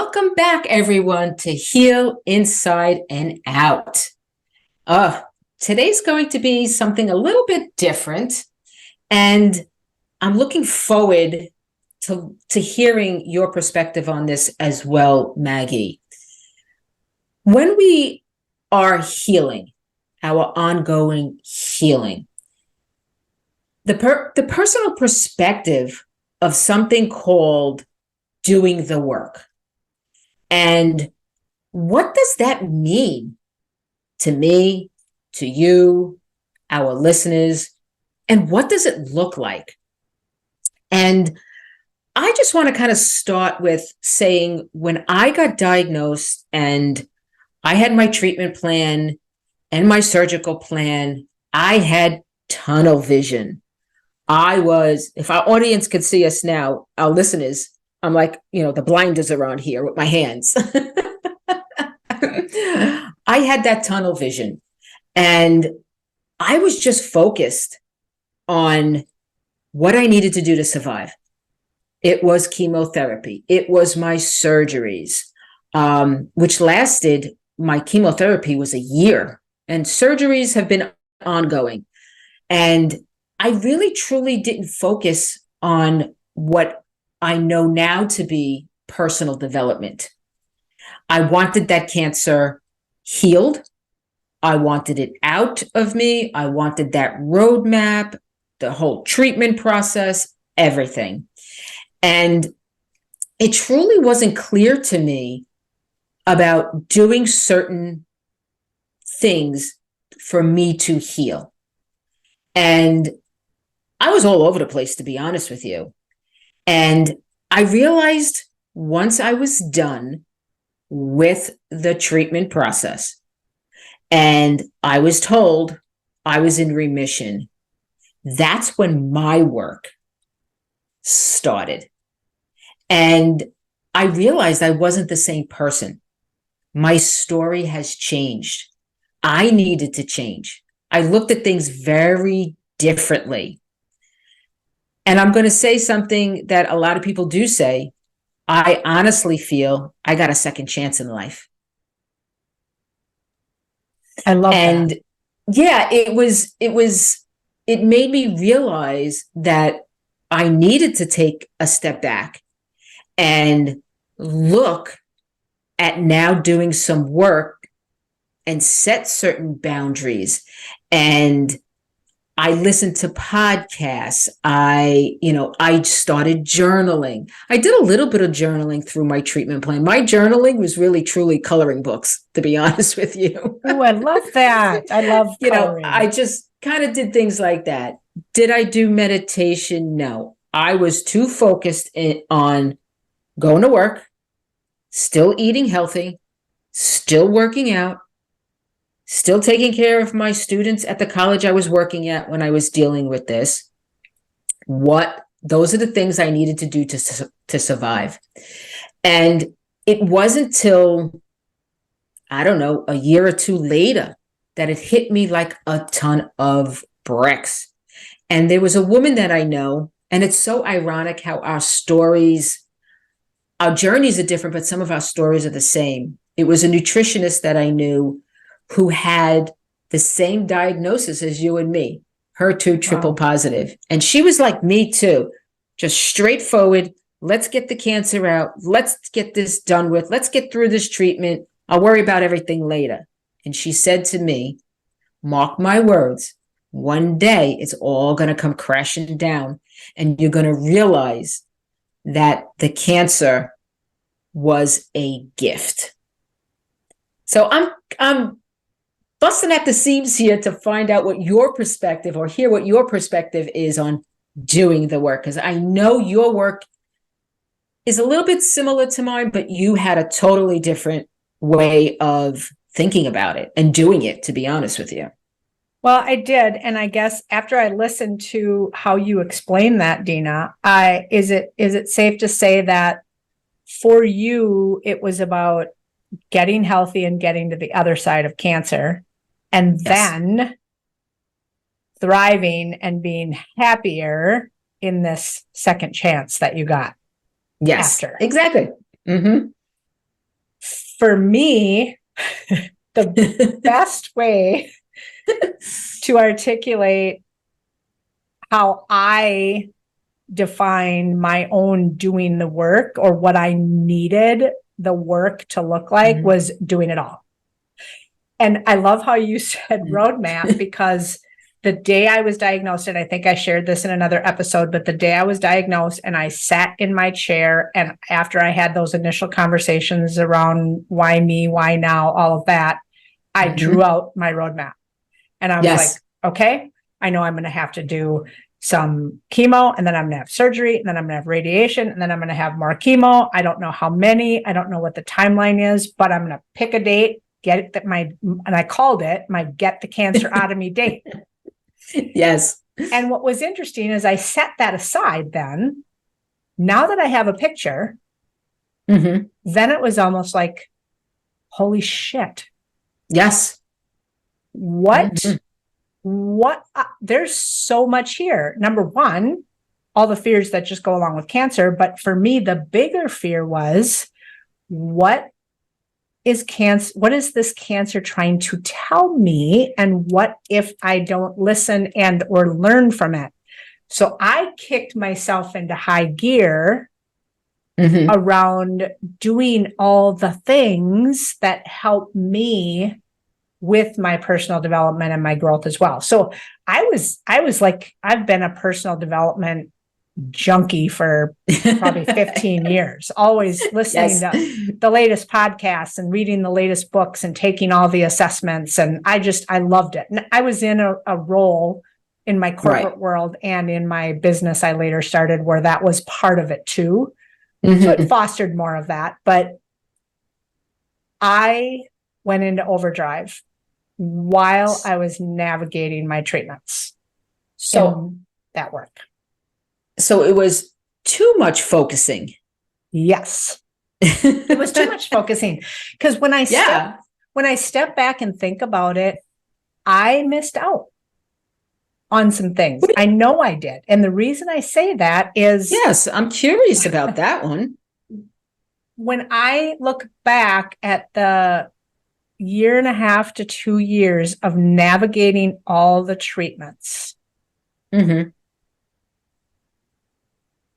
Welcome back, everyone, to Heal Inside and Out. Today's going to be something a little bit different, and I'm looking forward to hearing your perspective on this as well, Maggie. When we are healing, our ongoing healing, the personal perspective of something called doing the work. And what does that mean to me, to you, our listeners, and what does it look like? And I just want to kind of start with saying when I got diagnosed and I had my treatment plan and my surgical plan, I had tunnel vision. If our audience could see us now, our listeners, I'm like, the blinders are on here with my hands. I had that tunnel vision, and I was just focused on what I needed to do to survive. It was chemotherapy. It was my surgeries, which lasted, my chemotherapy was a year, and surgeries have been ongoing. And I really, truly didn't focus on what I know now to be personal development. I wanted that cancer healed. I wanted it out of me. I wanted that roadmap, the whole treatment process, everything. And it truly wasn't clear to me about doing certain things for me to heal. And I was all over the place, to be honest with you. And I realized once I was done with the treatment process and I was told I was in remission, that's when my work started. And I realized I wasn't the same person. My story has changed. I needed to change. I looked at things very differently. And I'm going to say something that a lot of people do say. I honestly feel I got a second chance in life. I love and that. Yeah, it made me realize that I needed to take a step back and look at now doing some work and set certain boundaries. And I listened to podcasts. I started journaling. I did a little bit of journaling through my treatment plan. My journaling was really, truly coloring books, to be honest with you. Oh, I love that. I love coloring. I just kind of did things like that. Did I do meditation? No. I was too focused on going to work, still eating healthy, still working out, still taking care of my students at the college I was working at when I was dealing with this. Those are the things I needed to do to survive. And it wasn't till, I don't know, a year or two later that it hit me like a ton of bricks. And there was a woman that I know, and it's so ironic how our journeys are different, but some of our stories are the same. It was a nutritionist that I knew who had the same diagnosis as you and me, HER2 triple positive. And she was like me too, just straightforward. Let's get the cancer out. Let's get this done with. Let's get through this treatment. I'll worry about everything later. And she said to me, mark my words, one day it's all going to come crashing down and you're going to realize that the cancer was a gift. So I'm busting at the seams here to find out what your perspective, or hear what your perspective is on doing the work. Because I know your work is a little bit similar to mine, but you had a totally different way of thinking about it and doing it, to be honest with you. Well, I did. And I guess after I listened to how you explain that, Dina, is it safe to say that for you, it was about getting healthy and getting to the other side of cancer, and then thriving and being happier in this second chance that you got? Yes, after. exactly. Mm-hmm. for me, the best way to articulate how I define my own doing the work, or what I needed the work to look like, was doing it all. And I love how you said roadmap, because the day I was diagnosed, and I think I shared this in another episode, but the day I was diagnosed and I sat in my chair, and after I had those initial conversations around why me, why now, all of that, I drew out my roadmap. And I was like, okay, I know I'm going to have to do some chemo, and then I'm going to have surgery, and then I'm going to have radiation, and then I'm going to have more chemo. I don't know how many, I don't know what the timeline is, but I'm going to pick a date, get it that and I called it my get the cancer out of me date. Yes. And what was interesting is I set that aside then. Now that I have a picture, then it was almost like, holy shit. Yes. What, there's so much here. Number one, all the fears that just go along with cancer. But for me, the bigger fear was, what is this cancer trying to tell me? And what if I don't listen and or learn from it? So I kicked myself into high gear around doing all the things that help me with my personal development and my growth as well. So I was like, I've been a personal development junkie for probably 15 years, always listening to the latest podcasts and reading the latest books and taking all the assessments. And I loved it. And I was in a role in my corporate world and in my business I later started, where that was part of it too. So it fostered more of that. But I went into overdrive while I was navigating my treatments. So that worked. So it was too much focusing. Yes. It was too much focusing. Because when I step back and think about it, I missed out on some things. I know I did. And the reason I say that is... Yes, I'm curious about that one. When I look back at the 1.5 to 2 years of navigating all the treatments,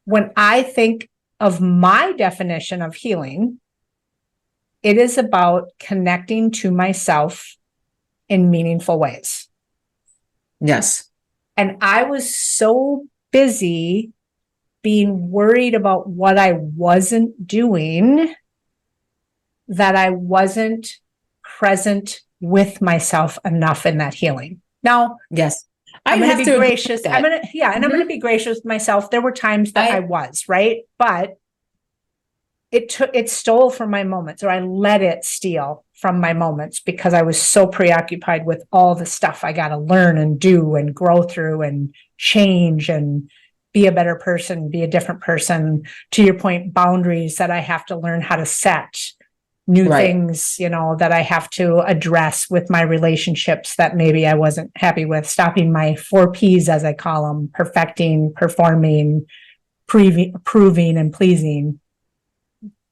when I think of my definition of healing, it is about connecting to myself in meaningful ways. Yes. And I was so busy being worried about what I wasn't doing that I wasn't present with myself enough in that healing. Now, yes. I'm going to be gracious. I'm going to be gracious with myself. There were times that I was, right? But it stole from my moments, or I let it steal from my moments, because I was so preoccupied with all the stuff I got to learn and do and grow through and change and be a better person, be a different person. To your point, boundaries that I have to learn how to set, new things, that I have to address with my relationships that maybe I wasn't happy with, stopping my 4 Ps, as I call them: perfecting, performing, proving, and pleasing.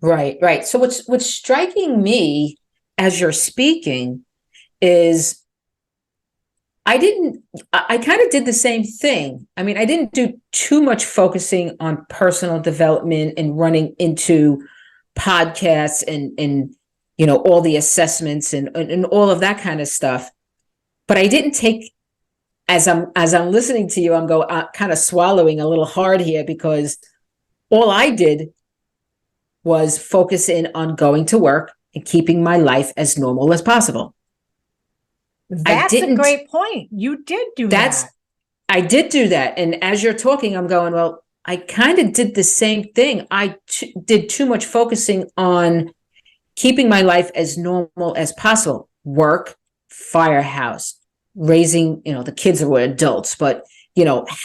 Right. So what's striking me as you're speaking is I kind of did the same thing. I mean, I didn't do too much focusing on personal development and running into podcasts and all the assessments and all of that kind of stuff. But I didn't take, as I'm listening to you, I'm kind of swallowing a little hard here, because all I did was focus in on going to work and keeping my life as normal as possible. That's a great point. You did do that. I did do that. And as you're talking, I'm going, well, I kind of did the same thing. I did too much focusing on keeping my life as normal as possible. Work, firehouse, raising, the kids were adults, but,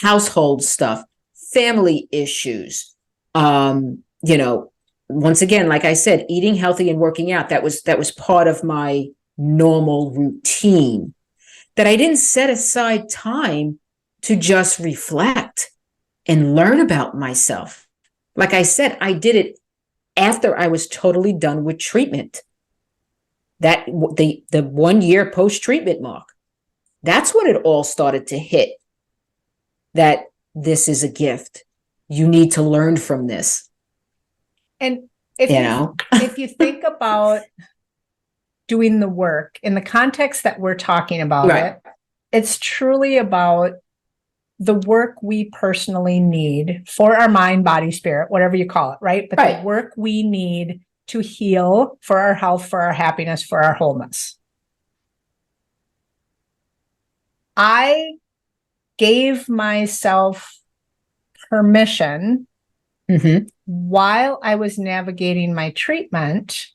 household stuff, family issues, once again, like I said, eating healthy and working out, that was part of my normal routine, that I didn't set aside time to just reflect and learn about myself. Like I said, I did it after I was totally done with treatment. that the 1 year post-treatment mark. That's when it all started to hit, that this is a gift. You need to learn from this. And if you think about doing the work in the context that we're talking about Right. it's truly about the work we personally need for our mind, body, spirit, whatever you call it, right? But Right. the work we need to heal for our health, for our happiness, for our wholeness. I gave myself permission while I was navigating my treatment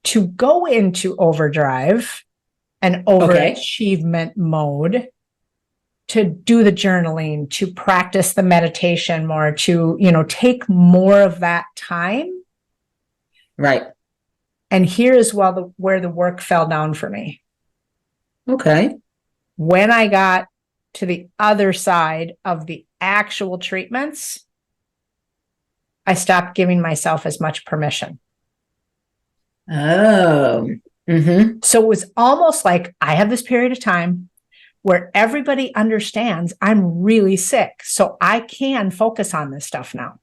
to go into overdrive and overachievement mode, to do the journaling, to practice the meditation more, to, take more of that time. Right. And here's where the work fell down for me. Okay. When I got to the other side of the actual treatments, I stopped giving myself as much permission. Oh. So it was almost like I have this period of time where everybody understands I'm really sick, so I can focus on this stuff now.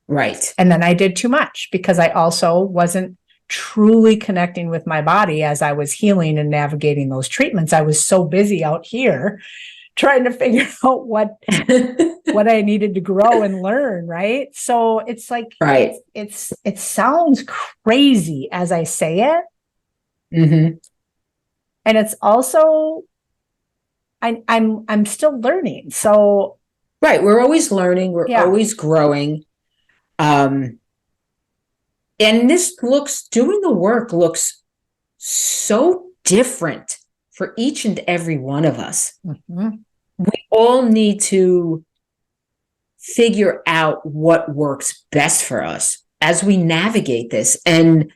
Right. And then I did too much because I also wasn't truly connecting with my body as I was healing and navigating those treatments. I was so busy out here trying to figure out what I needed to grow and learn, right? So it's like, right. It sounds crazy as I say it. And it's also, I'm still learning. So right. We're always learning. We're always growing. And doing the work looks so different for each and every one of us. We all need to figure out what works best for us as we navigate this. And,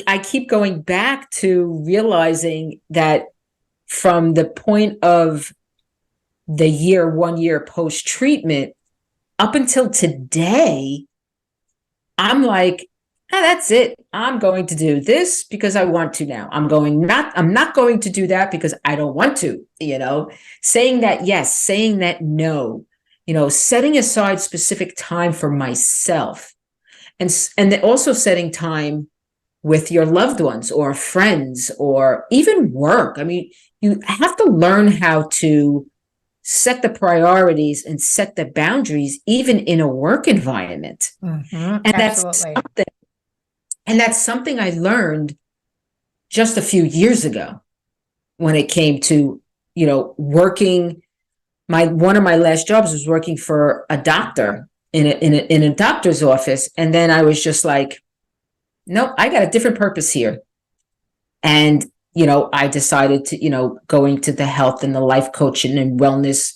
I keep going back to realizing that from the point of the 1 year post-treatment up until today, I'm like, that's it. I'm going to do this because I want to now. I'm not going to do that because I don't want to, saying that yes, saying that no, setting aside specific time for myself, and also setting time with your loved ones or friends or even work. I mean, you have to learn how to set the priorities and set the boundaries, even in a work environment. And that's something I learned just a few years ago when it came to, working. One of my last jobs was working for a doctor in a doctor's office. And then I was just like, nope, I got a different purpose here. And, I decided to, go into the health and the life coaching and wellness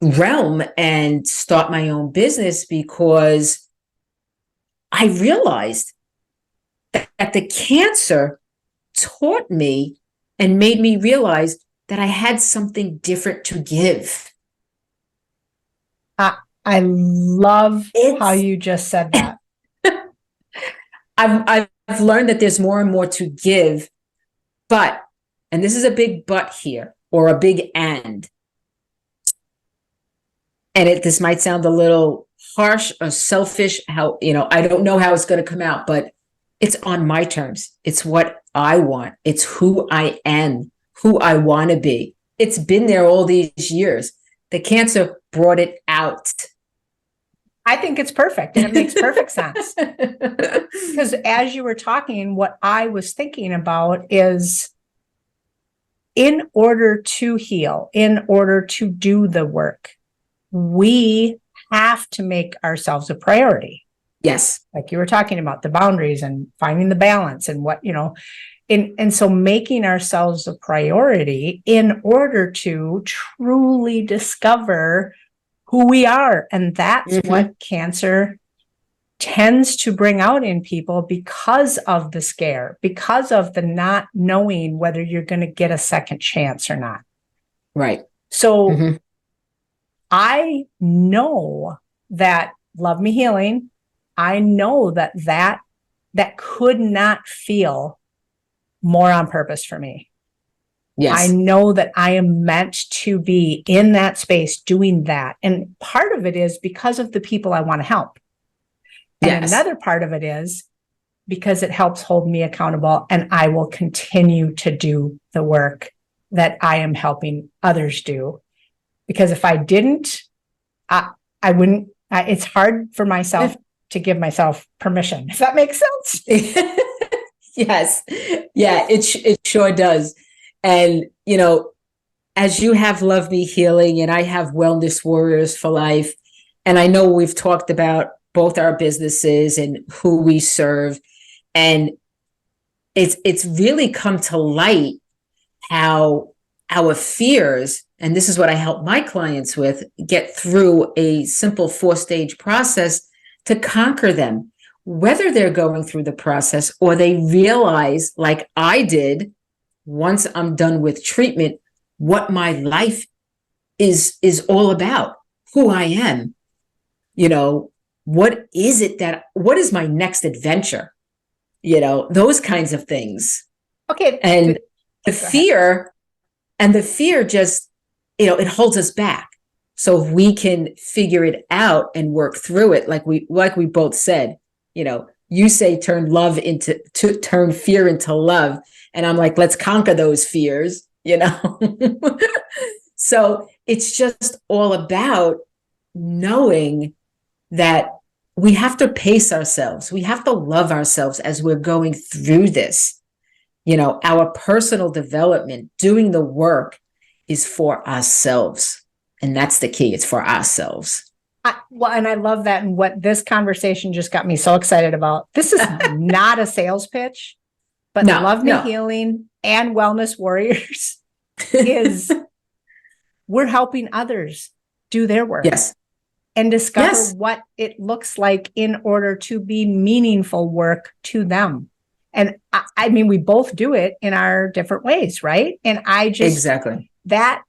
realm and start my own business because I realized that the cancer taught me and made me realize that I had something different to give. I love how you just said that. I've learned that there's more and more to give, and this is a big but here, or a big and this might sound a little harsh or selfish, I don't know how it's going to come out, but it's on my terms. It's what I want. It's who I am, who I want to be. It's been there all these years. The cancer brought it out. I think it's perfect, and it makes perfect sense. Because as you were talking, what I was thinking about is, in order to heal, in order to do the work, we have to make ourselves a priority. Yes. Like you were talking about the boundaries and finding the balance and what, and so making ourselves a priority in order to truly discover who we are. And that's what cancer tends to bring out in people because of the scare, because of the not knowing whether you're going to get a second chance or not. Right. So I know that Love Me Healing, I know that that could not feel more on purpose for me. Yes. I know that I am meant to be in that space doing that. And part of it is because of the people I want to help. And Yes. another part of it is because it helps hold me accountable, and I will continue to do the work that I am helping others do. Because if I didn't, I wouldn't, it's hard for myself to give myself permission. Does that make sense? Yes. Yeah, it sure does. And, you know, as you have Love Me Healing and I have Wellness Warriors for Life, and I know we've talked about both our businesses and who we serve, and it's really come to light how our fears, and this is what I help my clients with, get through a simple 4-stage process to conquer them, whether they're going through the process or they realize, like I did, once I'm done with treatment, what my life is all about, who I am, you know, what is my next adventure, you know, those kinds of things. Okay. And the fear just, you know, it holds us back. So if we can figure it out and work through it, like we both said, you know, you say turn fear into love. And I'm like, let's conquer those fears, you know? So it's just all about knowing that we have to pace ourselves. We have to love ourselves as we're going through this. You know, our personal development, doing the work is for ourselves. And that's the key. It's for ourselves. And I love that. And what this conversation just got me so excited about. This is not a sales pitch, but Love Me Healing and Wellness Warriors is we're helping others do their work. Yes. And discover what it looks like in order to be meaningful work to them. And I mean, we both do it in our different ways, right? And I just, exactly, that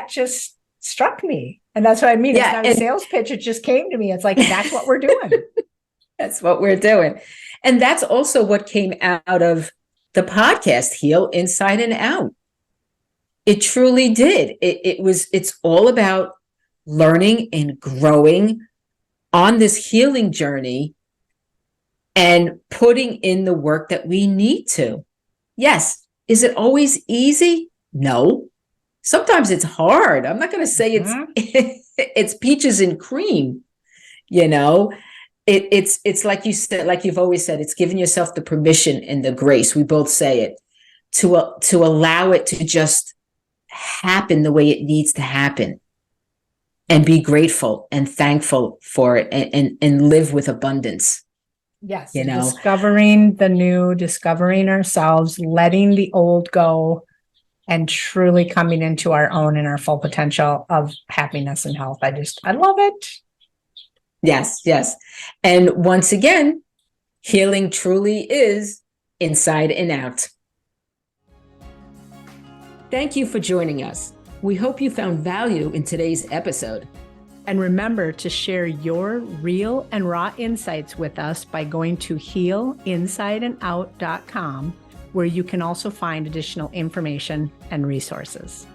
just struck me. And that's what I mean. It's not a sales pitch. It just came to me. It's like, that's what we're doing. That's what we're doing. And that's also what came out of the podcast, Heal Inside and Out. It truly did. It's all about learning and growing on this healing journey and putting in the work that we need to. Yes. Is it always easy? No. Sometimes it's hard. I'm not going to say it's peaches and cream. You know, it's like you said, like you've always said, it's giving yourself the permission and the grace. We both say it to allow it to just happen the way it needs to happen, and be grateful and thankful for it, and live with abundance. Yes. You know, discovering the new, discovering ourselves, letting the old go, and truly coming into our own and our full potential of happiness and health. I love it. Yes. Yes. And once again, healing truly is inside and out. Thank you for joining us. We hope you found value in today's episode. And remember to share your real and raw insights with us by going to healinsideandout.com, where you can also find additional information and resources.